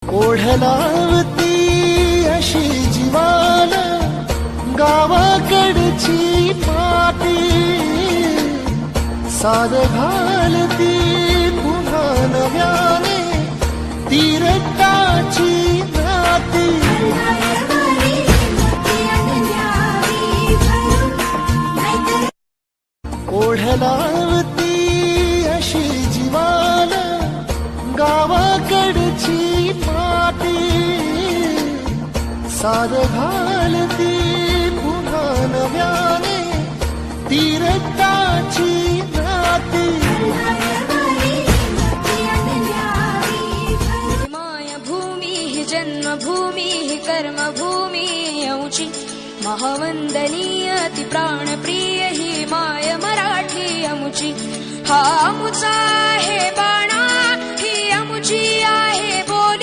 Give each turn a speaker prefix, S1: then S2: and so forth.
S1: ओढलावती अशी जीवान गावाकडची माती, साद घालती पुन्हा नव्याने तीरटाची नाती. ओढलावती अशी जीवान गावाकडची माती, साद घालती पुन्हा नव्याने तीरटाची नाती.
S2: मायभूमी हि जन्मभूमी हि कर्मभूमी यौची, महावंदनीय ती प्राणप्रिय ही माय मराठी अमुची. हा अमुचा आहे बाणा, ही अमुची आहे